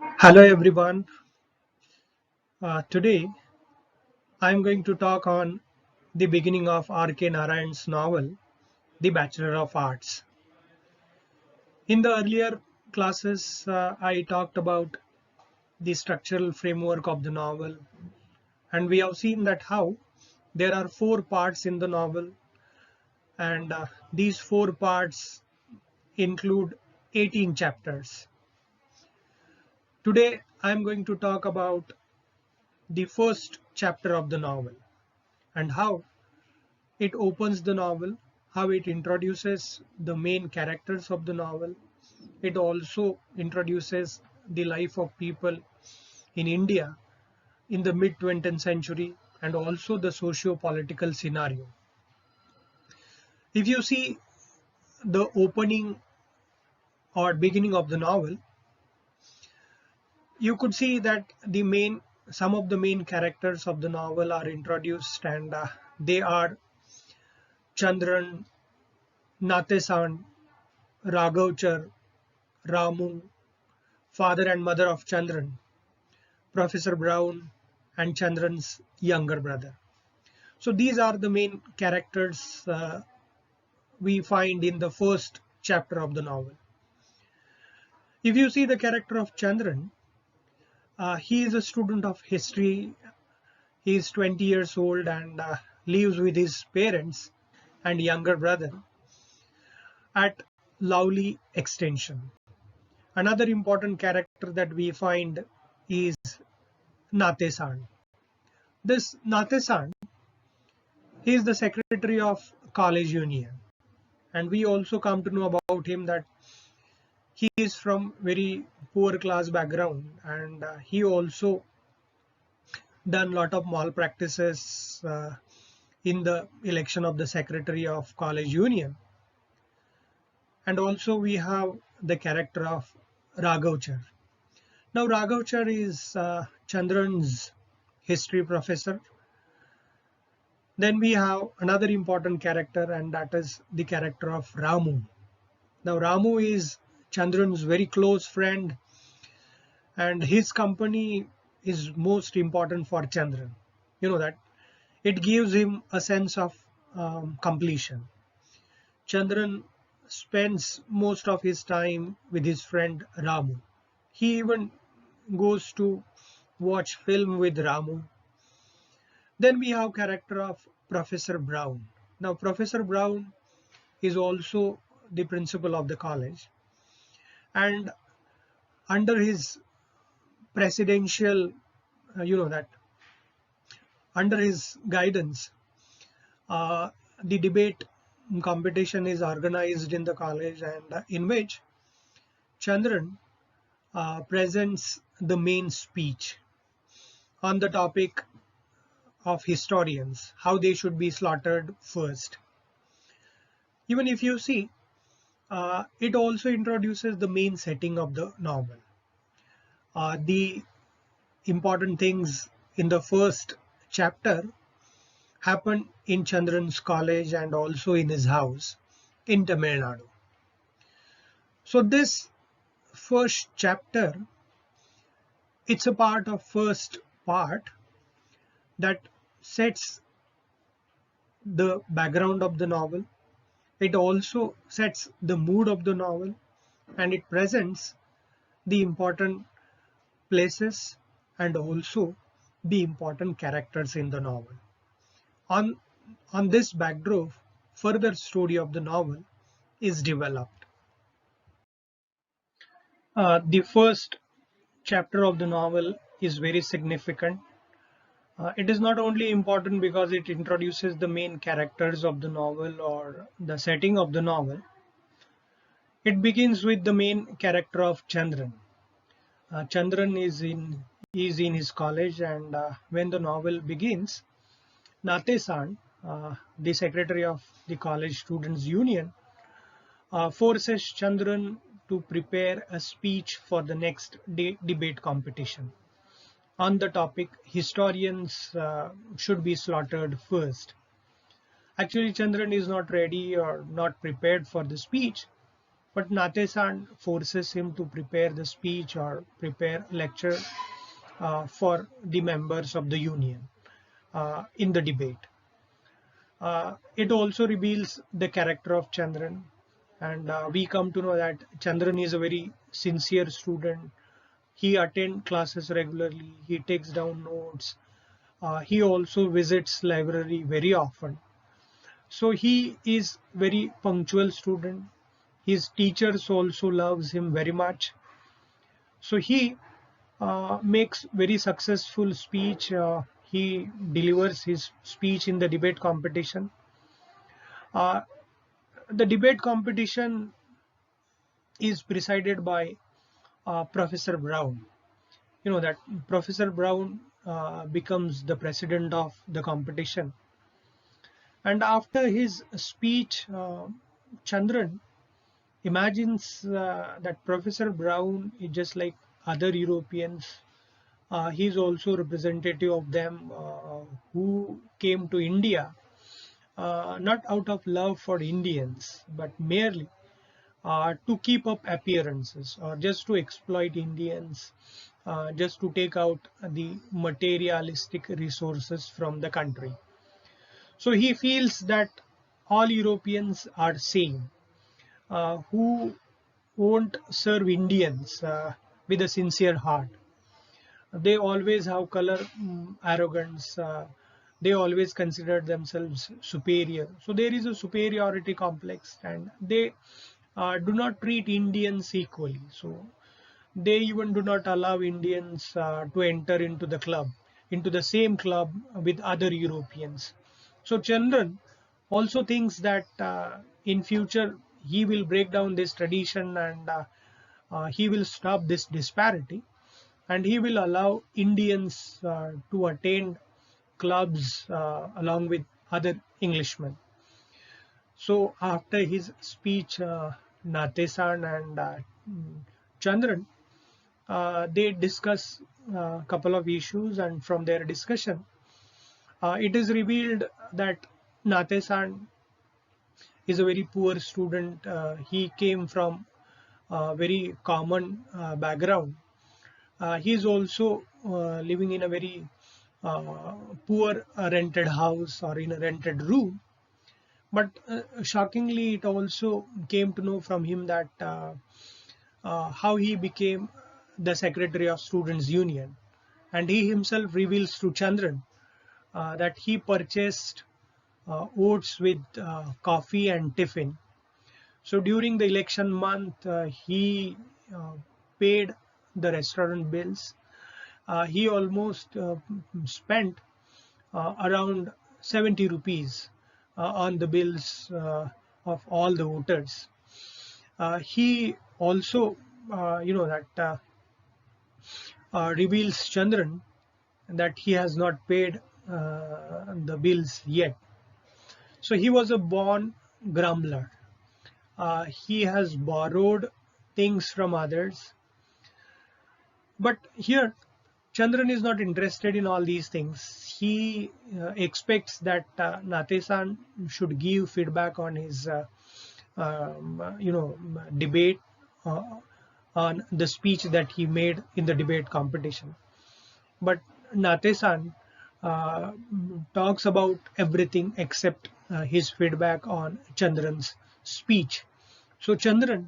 Hello everyone. Today I'm going to talk on the beginning of R.K. Narayan's novel, The Bachelor of Arts. In the earlier classes, I talked about the structural framework of the novel, and we have seen that how there are four parts in the novel, and these four parts include 18 chapters. Today I'm going to talk about the first chapter of the novel and how it opens the novel, how it introduces the main characters of the novel. It also introduces the life of people in India in the mid-20th century and also the socio-political scenario. If you see the opening or beginning of the novel, you could see that some of the main characters of the novel are introduced, and they are Chandran, Natesan, Ragavachar, Ramu, father and mother of Chandran, Professor Brown, and Chandran's younger brother. So these are the main characters we find in the first chapter of the novel. If you see the character of Chandran, he is a student of history. He is 20 years old and lives with his parents and younger brother at Lovely Extension. Another important character that we find is Natesan. This Natesan, he is the secretary of college union, and we also come to know about him that he is from very poor class background, and he also done lot of malpractices in the election of the secretary of college union. And also we have the character of Ragavachar. Now Ragavachar is Chandran's history professor. Then we have another important character, and that is the character of Ramu. Now Ramu is Chandran's very close friend, and his company is most important for Chandran. You know that it gives him a sense of completion. Chandran spends most of his time with his friend Ramu. He even goes to watch film with Ramu. Then we have character of Professor Brown. Now Professor Brown is also the principal of the college, and under his presidential, you know that under his guidance, the debate competition is organized in the college, and in which Chandran presents the main speech on the topic of historians, how they should be slaughtered first. Even if you see, it also introduces the main setting of the novel. The important things in the first chapter happen in Chandran's college and also in his house in Tamil Nadu. So this first chapter, it's a part of first part that sets the background of the novel. It also sets the mood of the novel, and it presents the important places and also the important characters in the novel. On, on this backdrop, further story of the novel is developed. The first chapter of the novel is very significant. It is not only important because it introduces the main characters of the novel or the setting of the novel. It begins with the main character of Chandran. Chandran is in his college, and when the novel begins, Natesan, the secretary of the college students union, forces Chandran to prepare a speech for the next debate competition on the topic historians should be slaughtered first. Actually, Chandran is not ready or not prepared for the speech, but Natesan forces him to prepare the speech or prepare lecture for the members of the union in the debate. It also reveals the character of Chandran, and we come to know that Chandran is a very sincere student. He attends classes regularly, he takes down notes, he also visits library very often. So he is very punctual student. His teachers also loves him very much. So he makes very successful speech. He delivers his speech in the debate competition. Uh, the debate competition is presided by Professor Brown. You know that Professor Brown becomes the president of the competition. And after his speech, Chandran imagines that Professor Brown is just like other Europeans. He is also representative of them who came to India not out of love for Indians, but merely to keep up appearances or just to exploit Indians, just to take out the materialistic resources from the country. So he feels that all Europeans are same, who won't serve Indians with a sincere heart. They always have color arrogance. They always consider themselves superior. So there is a superiority complex, and they do not treat Indians equally. So they even do not allow Indians to enter into the club, into the same club with other Europeans. So Chandran also thinks that in future he will break down this tradition, and he will stop this disparity, and he will allow Indians to attend clubs along with other Englishmen. So after his speech, Natesan and Chandran, they discuss a couple of issues, and from their discussion, it is revealed that Natesan is a very poor student. He came from a very common background. He is also living in a very poor rented house or in a rented room. But shockingly, it also came to know from him that how he became the secretary of Students' Union. And he himself reveals to Chandran that he purchased oats with coffee and tiffin. So during the election month, he paid the restaurant bills. He almost spent around 70 rupees on the bills of all the voters. He also, that reveals Chandran that he has not paid the bills yet. So he was a born grumbler. He has borrowed things from others. But here, Chandran is not interested in all these things. He expects that Natesan should give feedback on his, debate, on the speech that he made in the debate competition. But Natesan uh, talks about everything except his feedback on Chandran's speech. So Chandran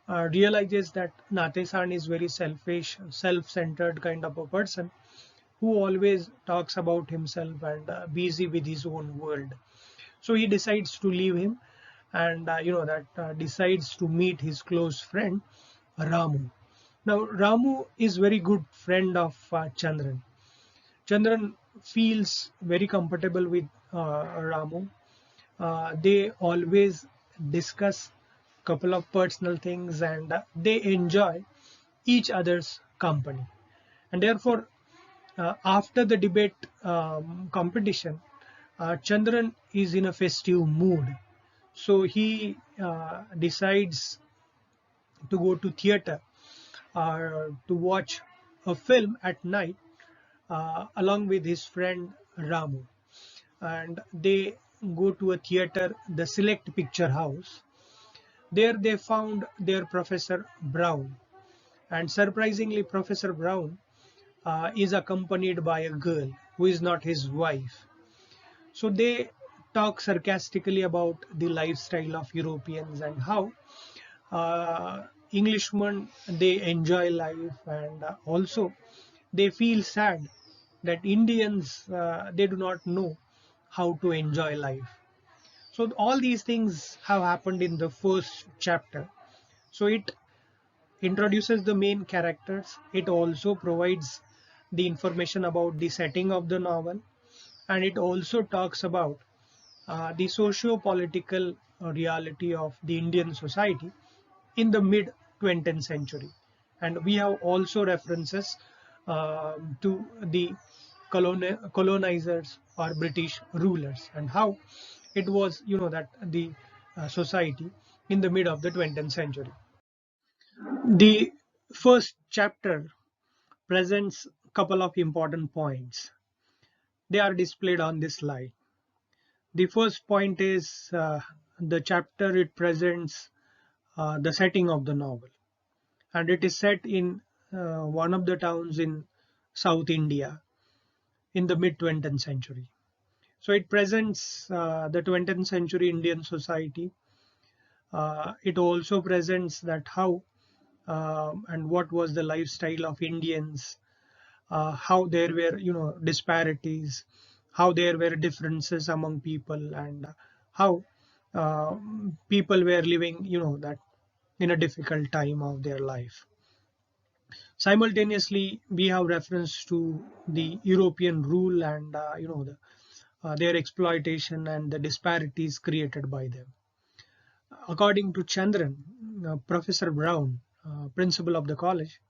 realizes that Natesan is very selfish, self-centered kind of a person who always talks about himself and busy with his own world. So he decides to leave him, and decides to meet his close friend Ramu. Now Ramu is very good friend of Chandran. Chandran feels very comfortable with Ramu. They always discuss couple of personal things, and they enjoy each other's company. And therefore, after the debate competition, Chandran is in a festive mood. So he decides to go to theater to watch a film at night along with his friend Ramu. And they go to a theater, the Select Picture House. There they found their Professor Brown, and surprisingly, Professor Brown is accompanied by a girl who is not his wife. So they talk sarcastically about the lifestyle of Europeans and how Englishmen they enjoy life, and also they feel sad that Indians they do not know how to enjoy life. So all these things have happened in the first chapter. So it introduces the main characters. It also provides the information about the setting of the novel, and it also talks about the socio-political reality of the Indian society in the mid 20th century. And we have also references to the colonizers or British rulers and how it was, that the society in the mid of the 20th century. The first chapter presents a couple of important points. They are displayed on this slide. The first point is the chapter it presents the setting of the novel, and it is set in one of the towns in South India in the mid 20th century. So it presents the 20th century Indian society. It also presents that how and what was the lifestyle of Indians, how there were disparities, how there were differences among people, and how uh, people were living that in a difficult time of their life. Simultaneously, we have reference to the European rule and their exploitation and the disparities created by them. According to Chandran, Professor Brown, principal of the college,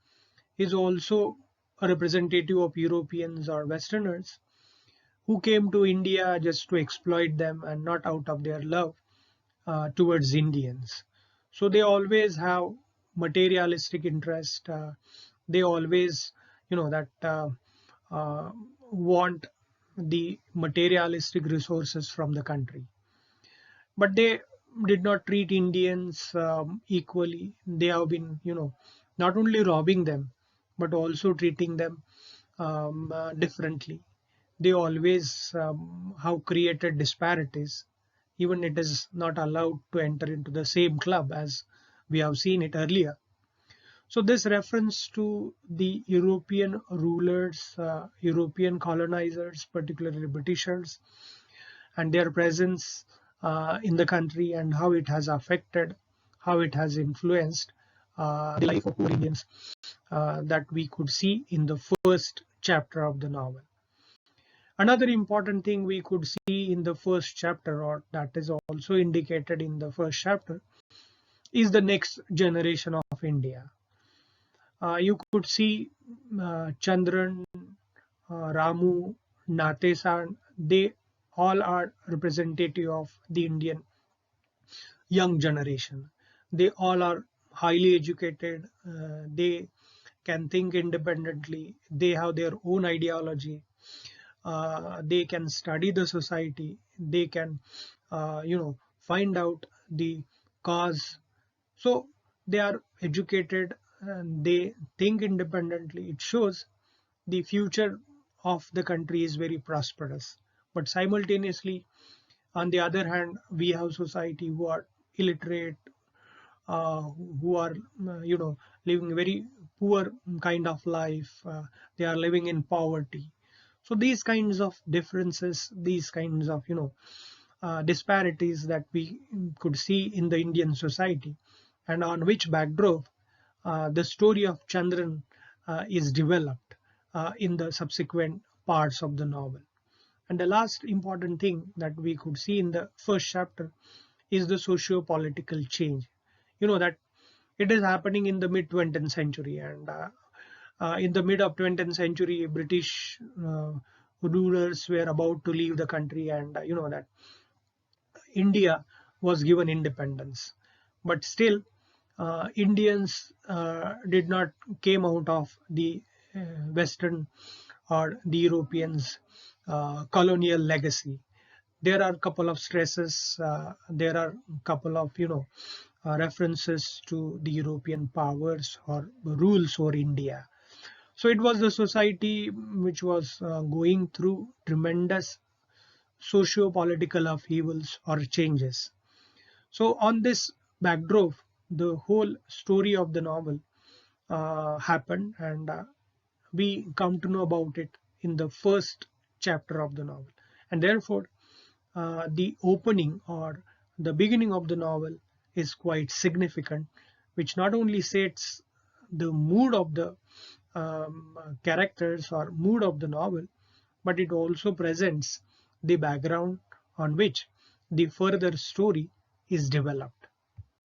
is also a representative of Europeans or Westerners who came to India just to exploit them and not out of their love towards Indians. So they always have materialistic interest. They always, that want the materialistic resources from the country. But they did not treat Indians equally. They have been, not only robbing them, but also treating them differently. They always have created disparities. Even it is not allowed to enter into the same club as we have seen it earlier. So this reference to the European rulers, European colonizers, particularly Britishers, and their presence in the country and how it has affected, how it has influenced the life of poor Indians, that we could see in the first chapter of the novel. Another important thing we could see in the first chapter, or that is also indicated in the first chapter, is the next generation of India. You could see Chandran, Ramu, Natesan, they all are representative of the Indian young generation. They all are highly educated. They can think independently. They have their own ideology. They can study the society. They can, find out the cause. So they are educated and they think independently. It shows the future of the country is very prosperous. But simultaneously, on the other hand, we have society who are illiterate, uh, who are living very poor kind of life. They are living in poverty. So these kinds of differences, these kinds of disparities that we could see in the Indian society, and on which backdrop the story of Chandran is developed in the subsequent parts of the novel. And the last important thing that we could see in the first chapter is the socio-political change. That it is happening in the mid 20th century, and in the mid of 20th century, British rulers were about to leave the country, and that India was given independence. But still, Indians did not came out of the Western or the Europeans' colonial legacy. There are a couple of stresses, there are a couple of references to the European powers or rules over India. So it was the society which was going through tremendous socio-political upheavals or changes. So on this backdrop, the whole story of the novel happened, and we come to know about it in the first chapter of the novel. And therefore, the opening or the beginning of the novel is quite significant, which not only sets the mood of the characters or mood of the novel, but it also presents the background on which the further story is developed.